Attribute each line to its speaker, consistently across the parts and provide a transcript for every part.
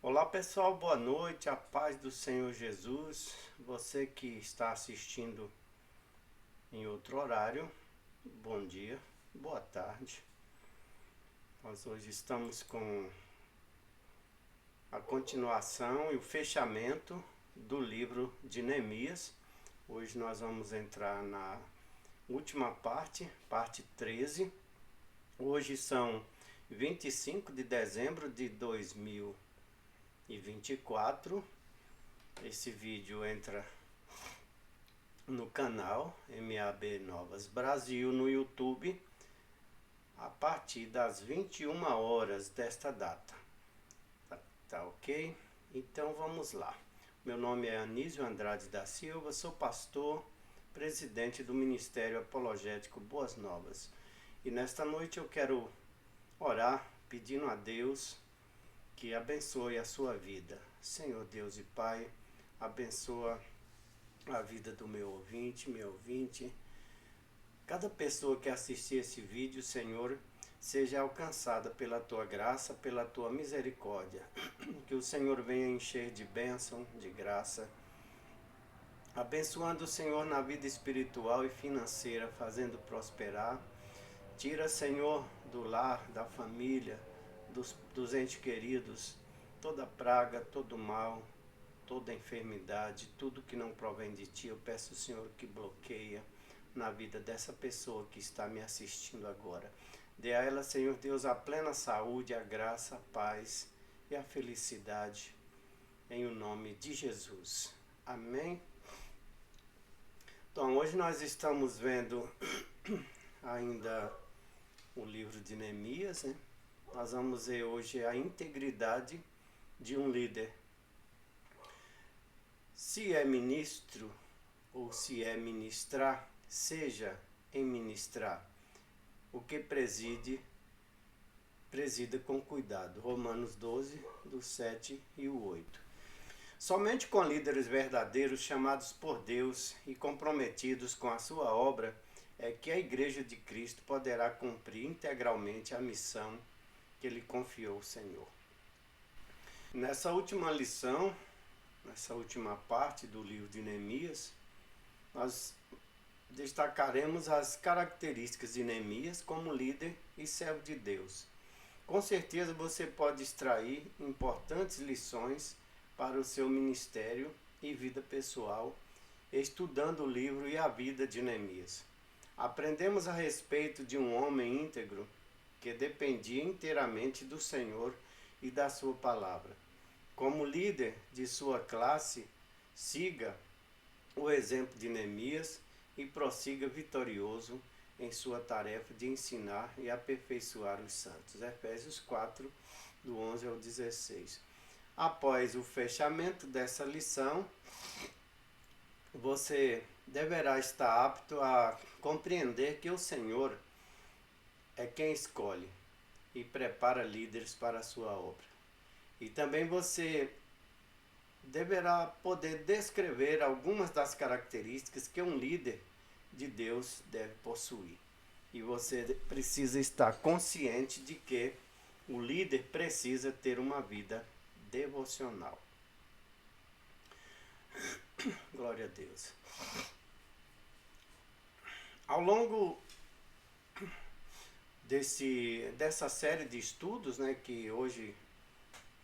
Speaker 1: Olá pessoal, boa noite, a paz do Senhor Jesus. Você que está assistindo em outro horário, bom dia, boa tarde. Nós hoje estamos com a continuação e o fechamento do livro de Neemias. Hoje nós vamos entrar na última parte, parte 13. Hoje são 25 de dezembro de 2024. Esse vídeo entra no canal MAB Novas Brasil no YouTube a partir das 21 horas desta data. Tá ok? Então vamos lá. Meu nome é Anísio Andrade da Silva, sou pastor, presidente do Ministério Apologético Boas Novas. E nesta noite eu quero orar pedindo a Deus que abençoe a sua vida. Senhor Deus e Pai, abençoa a vida do meu ouvinte, cada pessoa que assistir esse vídeo, Senhor, seja alcançada pela Tua graça, pela Tua misericórdia. Que o Senhor venha encher de bênção, de graça, abençoando o Senhor na vida espiritual e financeira, fazendo prosperar. Tira, Senhor, do lar, da família, dos entes queridos, toda praga, todo mal, toda enfermidade, tudo que não provém de Ti. Eu peço, Senhor, que bloqueia na vida dessa pessoa que está me assistindo agora. Dê a ela, Senhor Deus, a plena saúde, a graça, a paz e a felicidade, em o nome de Jesus. Amém? Então, hoje nós estamos vendo ainda o livro de Neemias, né? Nós vamos ver hoje a integridade de um líder. Se é ministro ou se é ministrar, seja em ministrar. O que presida com cuidado. Romanos 12, do 7 e o 8. Somente com líderes verdadeiros, chamados por Deus e comprometidos com a sua obra, é que a Igreja de Cristo poderá cumprir integralmente a missão que lhe confiou o Senhor. Nessa última lição, nessa última parte do livro de Neemias, nós destacaremos as características de Neemias como líder e servo de Deus. Com certeza você pode extrair importantes lições para o seu ministério e vida pessoal, estudando o livro e a vida de Neemias. Aprendemos a respeito de um homem íntegro que dependia inteiramente do Senhor e da sua palavra. Como líder de sua classe, siga o exemplo de Neemias e prossiga vitorioso em sua tarefa de ensinar e aperfeiçoar os santos. Efésios 4, do 11 ao 16. Após o fechamento dessa lição, você deverá estar apto a compreender que o Senhor é quem escolhe e prepara líderes para a sua obra. E também você deverá poder descrever algumas das características que um líder de Deus deve possuir. E você precisa estar consciente de que o líder precisa ter uma vida devocional. Glória a Deus. Ao longo dessa série de estudos, né, que hoje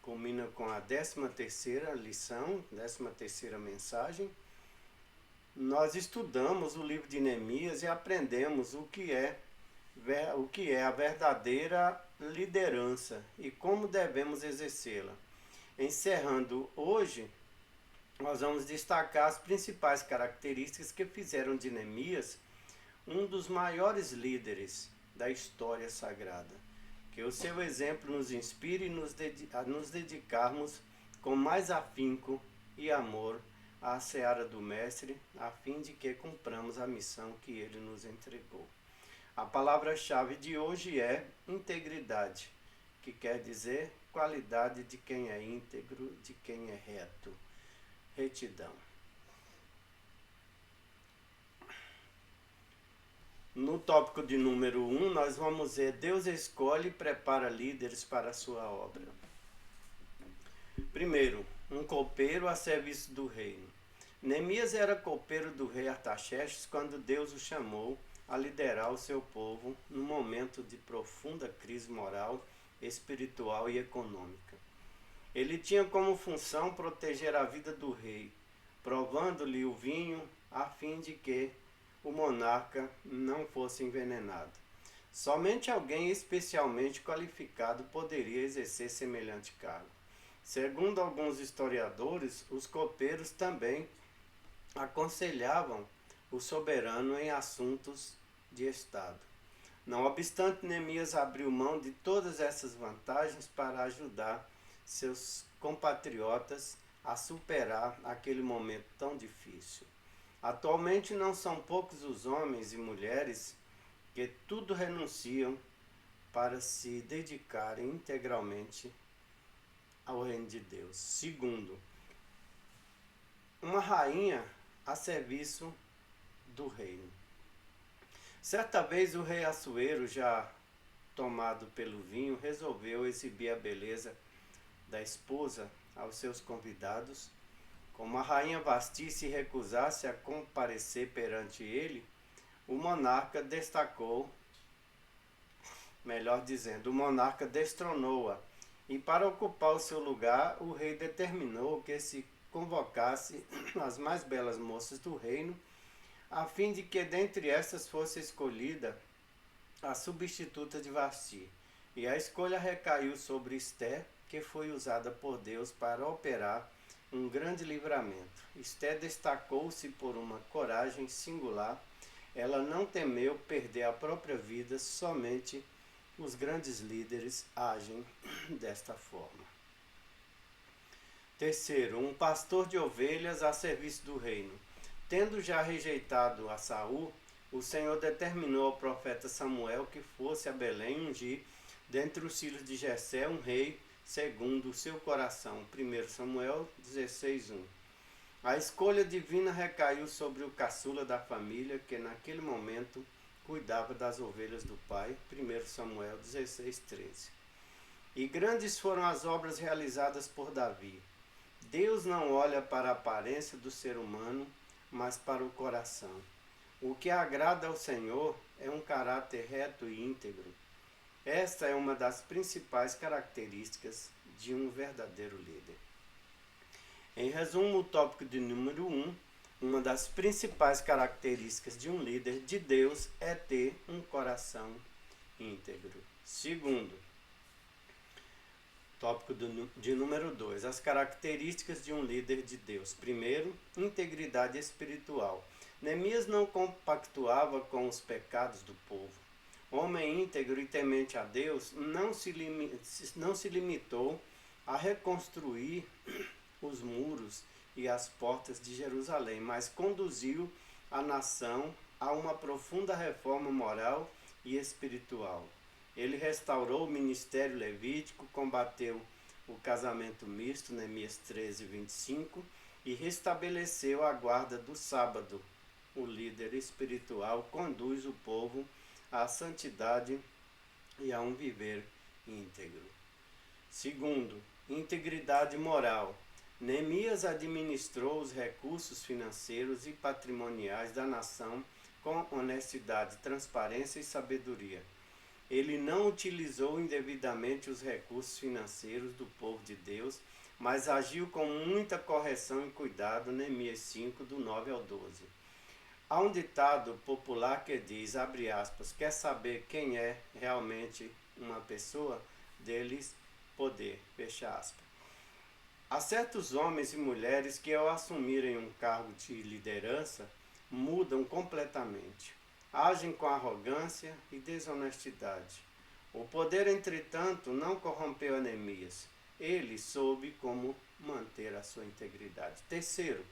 Speaker 1: culmina com a 13ª lição, 13ª mensagem, nós estudamos o livro de Neemias e aprendemos o que é a verdadeira liderança e como devemos exercê-la. Encerrando hoje, nós vamos destacar as principais características que fizeram de Neemias um dos maiores líderes da história sagrada. Que o seu exemplo nos inspire a nos dedicarmos com mais afinco e amor à seara do Mestre, a fim de que cumpramos a missão que ele nos entregou. A palavra-chave de hoje é integridade, que quer dizer qualidade de quem é íntegro, de quem é reto, retidão. No tópico de número 1, nós vamos ver Deus escolhe e prepara líderes para a sua obra. Primeiro, um copeiro a serviço do reino. Neemias era copeiro do rei Artaxerxes quando Deus o chamou a liderar o seu povo num momento de profunda crise moral, espiritual e econômica. Ele tinha como função proteger a vida do rei, provando-lhe o vinho a fim de que o monarca não fosse envenenado. Somente alguém especialmente qualificado poderia exercer semelhante cargo. Segundo alguns historiadores, os copeiros também aconselhavam o soberano em assuntos de Estado. Não obstante, Neemias abriu mão de todas essas vantagens para ajudar seus compatriotas a superar aquele momento tão difícil. Atualmente não são poucos os homens e mulheres que tudo renunciam para se dedicarem integralmente ao reino de Deus. Segundo, uma rainha a serviço do reino. Certa vez o rei Assuero, já tomado pelo vinho, resolveu exibir a beleza da esposa aos seus convidados. Como a rainha Vasti se recusasse a comparecer perante ele, o monarca destronou-a. E para ocupar o seu lugar, o rei determinou que se convocasse as mais belas moças do reino, a fim de que dentre estas fosse escolhida a substituta de Vasti. E a escolha recaiu sobre Esté, que foi usada por Deus para operar um grande livramento. Esté destacou-se por uma coragem singular. Ela não temeu perder a própria vida, somente os grandes líderes agem desta forma. Terceiro, um pastor de ovelhas a serviço do reino. Tendo já rejeitado a Saul, o Senhor determinou ao profeta Samuel que fosse a Belém ungir dentre os filhos de Jessé um rei segundo o seu coração. 1 Samuel 16:1. A escolha divina recaiu sobre o caçula da família, que naquele momento cuidava das ovelhas do pai. 1 Samuel 16:13. E grandes foram as obras realizadas por Davi. Deus não olha para a aparência do ser humano, mas para o coração. O que agrada ao Senhor é um caráter reto e íntegro. Esta é uma das principais características de um verdadeiro líder. Em resumo, o tópico de número 1, uma das principais características de um líder de Deus é ter um coração íntegro. Segundo, tópico de número 2, as características de um líder de Deus. Primeiro, integridade espiritual. Neemias não compactuava com os pecados do povo. Homem íntegro e temente a Deus não se limitou a reconstruir os muros e as portas de Jerusalém, mas conduziu a nação a uma profunda reforma moral e espiritual. Ele restaurou o ministério levítico, combateu o casamento misto, Neemias 13:25, e restabeleceu a guarda do sábado. O líder espiritual conduz o povo à santidade e a um viver íntegro. Segundo, integridade moral. Neemias administrou os recursos financeiros e patrimoniais da nação com honestidade, transparência e sabedoria. Ele não utilizou indevidamente os recursos financeiros do povo de Deus, mas agiu com muita correção e cuidado. Neemias 5, do 9 ao 12. Há um ditado popular que diz, abre aspas, quer saber quem é realmente uma pessoa? Deles poder, fecha aspas. Há certos homens e mulheres que, ao assumirem um cargo de liderança, mudam completamente. Agem com arrogância e desonestidade. O poder, entretanto, não corrompeu Neemias. Ele soube como manter a sua integridade. Terceiro,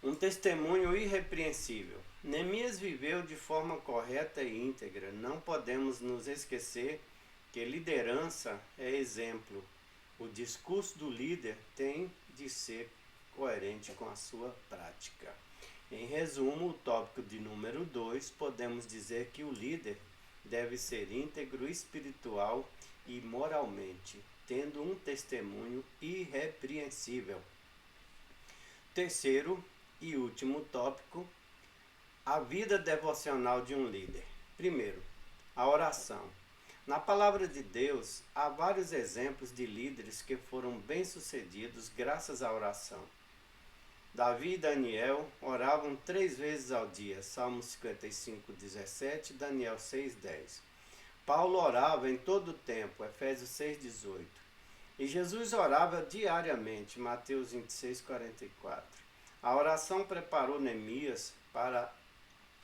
Speaker 1: um testemunho irrepreensível. Neemias viveu de forma correta e íntegra. Não podemos nos esquecer que liderança é exemplo. O discurso do líder tem de ser coerente com a sua prática. Em resumo, o tópico de número 2, podemos dizer que o líder deve ser íntegro, espiritual e moralmente, tendo um testemunho irrepreensível. Terceiro e último tópico, a vida devocional de um líder. Primeiro, a oração. Na palavra de Deus, há vários exemplos de líderes que foram bem-sucedidos graças à oração. Davi e Daniel oravam 3 vezes ao dia, Salmos 55, 17, Daniel 6, 10. Paulo orava em todo o tempo, Efésios 6, 18. E Jesus orava diariamente, Mateus 26, 44. A oração preparou Neemias para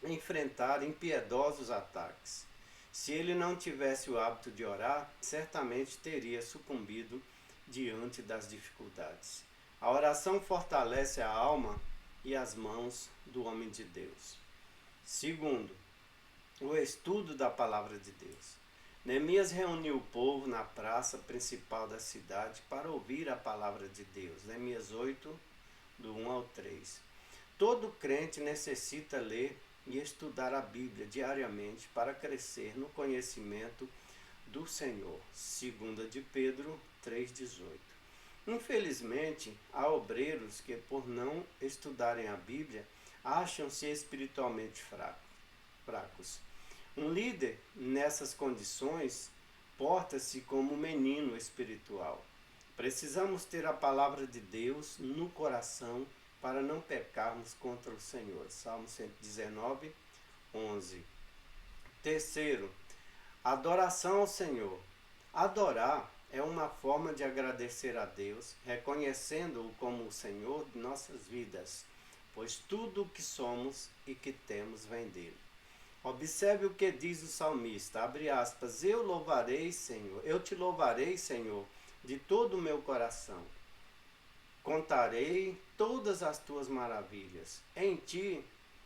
Speaker 1: enfrentar impiedosos ataques. Se ele não tivesse o hábito de orar, certamente teria sucumbido diante das dificuldades. A oração fortalece a alma e as mãos do homem de Deus. Segundo, o estudo da palavra de Deus. Neemias reuniu o povo na praça principal da cidade para ouvir a palavra de Deus. Neemias 8, do 1 ao 3. Todo crente necessita ler e estudar a Bíblia diariamente para crescer no conhecimento do Senhor. 2 de Pedro 3,18. Infelizmente, há obreiros que, por não estudarem a Bíblia, acham-se espiritualmente fracos. Um líder nessas condições porta-se como um menino espiritual. Precisamos ter a palavra de Deus no coração para não pecarmos contra o Senhor. Salmo 119, 11. Terceiro, adoração ao Senhor. Adorar é uma forma de agradecer a Deus, reconhecendo-o como o Senhor de nossas vidas, pois tudo o que somos e que temos vem dele. Observe o que diz o salmista, abre aspas, eu te louvarei, Senhor, de todo o meu coração. Contarei todas as tuas maravilhas. Em ti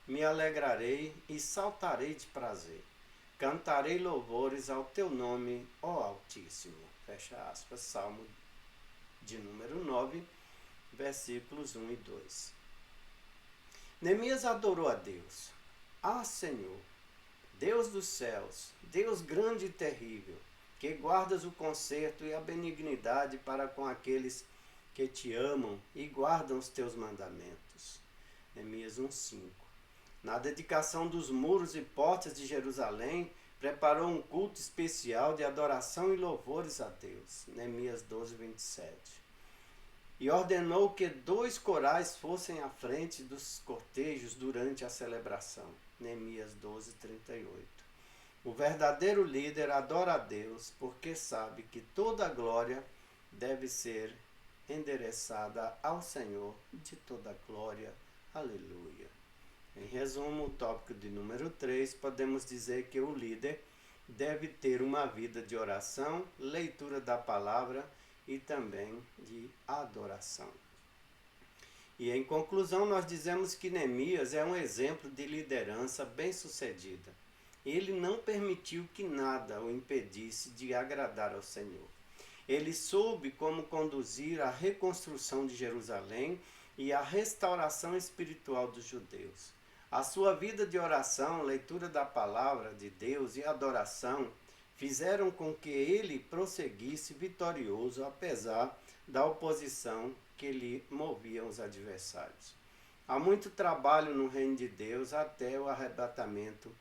Speaker 1: me alegrarei e saltarei de prazer. Cantarei louvores ao teu nome, ó Altíssimo. Fecha aspas. Salmo de número 9, versículos 1 e 2. Neemias adorou a Deus. Ah, Senhor, Deus dos céus, Deus grande e terrível, que guardas o conserto e a benignidade para com aqueles que te amam e guardam os teus mandamentos. Neemias 1:5. Na dedicação dos muros e portas de Jerusalém, preparou um culto especial de adoração e louvores a Deus. Neemias 12:27. E ordenou que 2 corais fossem à frente dos cortejos durante a celebração. Neemias 12:38. O verdadeiro líder adora a Deus porque sabe que toda a glória deve ser endereçada ao Senhor, de toda a glória. Aleluia. Em resumo, o tópico de número 3, podemos dizer que o líder deve ter uma vida de oração, leitura da palavra e também de adoração. E em conclusão, nós dizemos que Neemias é um exemplo de liderança bem-sucedida. Ele não permitiu que nada o impedisse de agradar ao Senhor. Ele soube como conduzir a reconstrução de Jerusalém e a restauração espiritual dos judeus. A sua vida de oração, leitura da palavra de Deus e adoração fizeram com que ele prosseguisse vitorioso, apesar da oposição que lhe moviam os adversários. Há muito trabalho no reino de Deus até o arrebatamento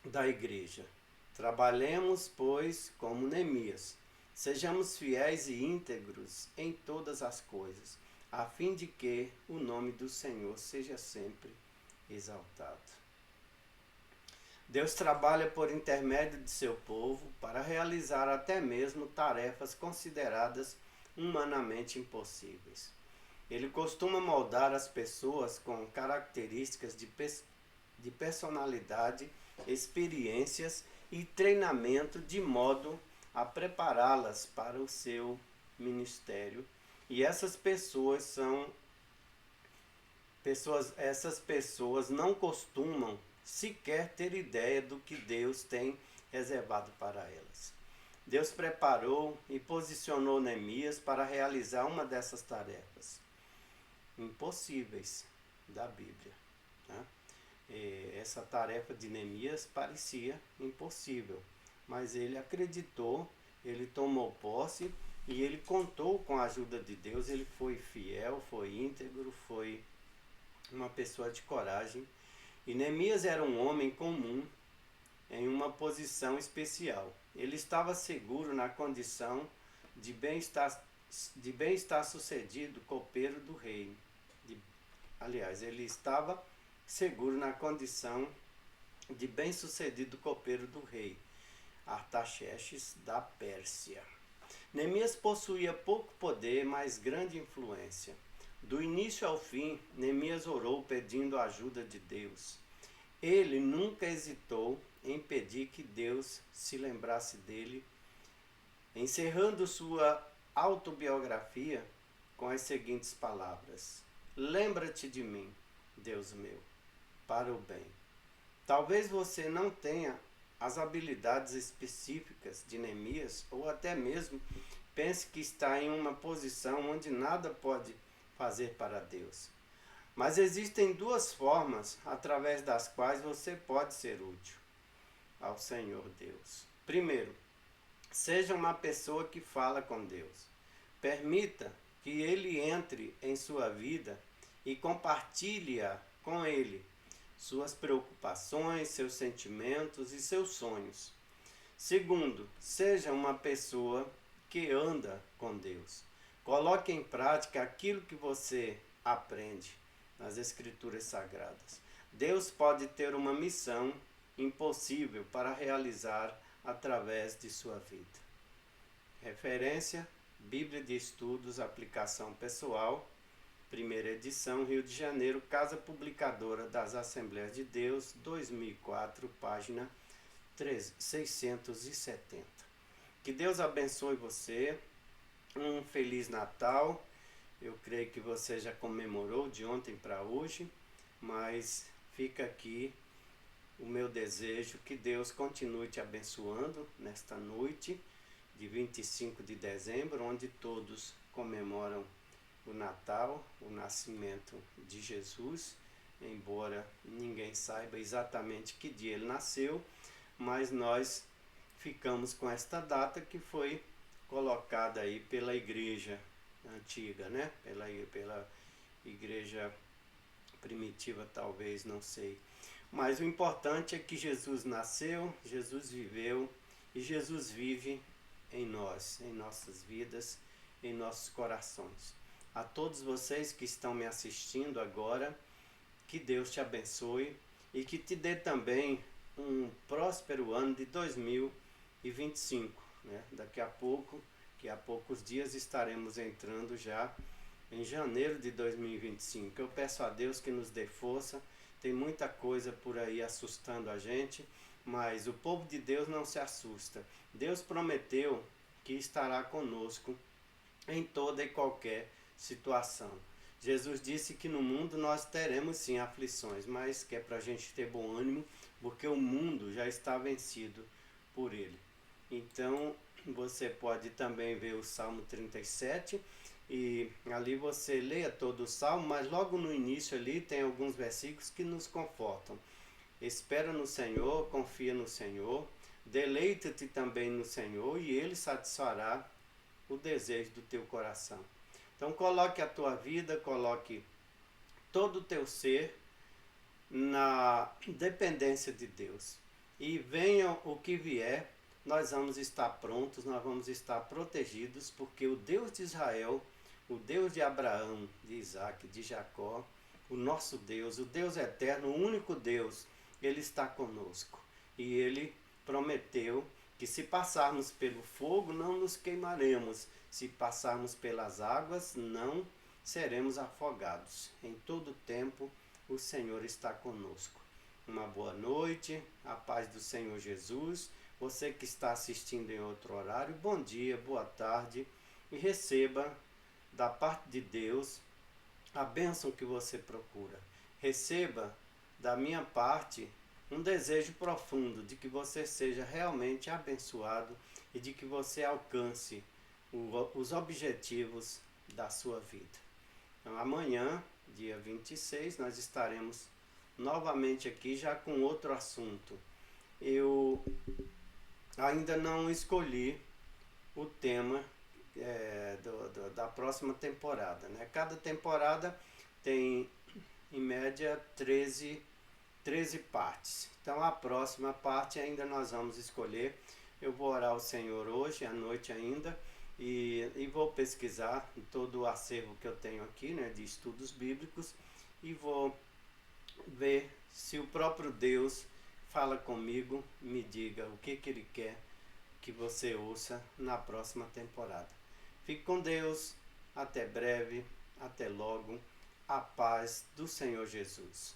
Speaker 1: da igreja. Trabalhemos, pois, como Neemias. Sejamos fiéis e íntegros em todas as coisas, a fim de que o nome do Senhor seja sempre exaltado. Deus trabalha por intermédio de seu povo para realizar até mesmo tarefas consideradas humanamente impossíveis. Ele costuma moldar as pessoas com características de personalidade, experiências e treinamento de modo a prepará-las para o seu ministério. E essas pessoas não costumam sequer ter ideia do que Deus tem reservado para elas. Deus preparou e posicionou Neemias para realizar uma dessas tarefas impossíveis da Bíblia. Né? Essa tarefa de Neemias parecia impossível, mas ele acreditou Ele tomou posse e ele contou com a ajuda de Deus. Ele foi fiel, foi íntegro, foi uma pessoa de coragem. E Neemias era um homem comum em uma posição especial. Ele estava seguro na condição de bem-estar sucedido, copeiro do rei. Ele estava seguro na condição de bem-sucedido copeiro do rei Artaxerxes da Pérsia. Neemias possuía pouco poder, mas grande influência. Do início ao fim, Neemias orou pedindo a ajuda de Deus. Ele nunca hesitou em pedir que Deus se lembrasse dele, encerrando sua autobiografia com as seguintes palavras: lembra-te de mim, Deus meu, para o bem. Talvez você não tenha as habilidades específicas de Neemias, ou até mesmo pense que está em uma posição onde nada pode fazer para Deus. Mas existem duas formas através das quais você pode ser útil ao Senhor Deus. Primeiro, seja uma pessoa que fala com Deus. Permita que Ele entre em sua vida e compartilhe-a com Ele, suas preocupações, seus sentimentos e seus sonhos. Segundo, seja uma pessoa que anda com Deus. Coloque em prática aquilo que você aprende nas Escrituras Sagradas. Deus pode ter uma missão impossível para realizar através de sua vida. Referência: Bíblia de Estudos, aplicação pessoal, primeira edição, Rio de Janeiro, Casa Publicadora das Assembleias de Deus, 2004, página 670. Que Deus abençoe você. Um Feliz Natal. Eu creio que você já comemorou de ontem para hoje, mas fica aqui o meu desejo que Deus continue te abençoando nesta noite de 25 de dezembro, onde todos comemoram o Natal, o nascimento de Jesus, embora ninguém saiba exatamente que dia ele nasceu, mas nós ficamos com esta data que foi colocada aí pela igreja antiga, né? Pela igreja primitiva, talvez, não sei. Mas o importante é que Jesus nasceu, Jesus viveu e Jesus vive em nós, em nossas vidas, em nossos corações. A todos vocês que estão me assistindo agora, que Deus te abençoe e que te dê também um próspero ano de 2025, né? Daqui a poucos dias estaremos entrando já em janeiro de 2025. Eu peço a Deus que nos dê força. Tem muita coisa por aí assustando a gente, mas o povo de Deus não se assusta. Deus prometeu que estará conosco em toda e qualquer situação. Jesus disse que no mundo nós teremos sim aflições, mas que é para a gente ter bom ânimo, porque o mundo já está vencido por ele. Então, você pode também ver o Salmo 37 e ali você leia todo o Salmo, mas logo no início ali tem alguns versículos que nos confortam. Espera no Senhor, confia no Senhor, deleita-te também no Senhor e Ele satisfará o desejo do teu coração. Então coloque a tua vida, coloque todo o teu ser na dependência de Deus. E venha o que vier, nós vamos estar prontos, nós vamos estar protegidos, porque o Deus de Israel, o Deus de Abraão, de Isaac, de Jacó, o nosso Deus, o Deus eterno, o único Deus, Ele está conosco. E Ele prometeu que se passarmos pelo fogo, não nos queimaremos. Se passarmos pelas águas, não seremos afogados. Em todo tempo, o Senhor está conosco. Uma boa noite, a paz do Senhor Jesus. Você que está assistindo em outro horário, bom dia, boa tarde, e receba da parte de Deus a bênção que você procura. Receba da minha parte um desejo profundo de que você seja realmente abençoado e de que você alcance os objetivos da sua vida. Então, amanhã, dia 26, nós estaremos novamente aqui já com outro assunto. Eu ainda não escolhi o tema da próxima temporada, né? Cada temporada tem, em média, 13 partes. Então, a próxima parte ainda nós vamos escolher. Eu vou orar ao Senhor hoje, à noite ainda, e vou pesquisar todo o acervo que eu tenho aqui, né, de estudos bíblicos, e vou ver se o próprio Deus fala comigo, me diga o que Ele quer que você ouça na próxima temporada. Fique com Deus, até breve, até logo, a paz do Senhor Jesus.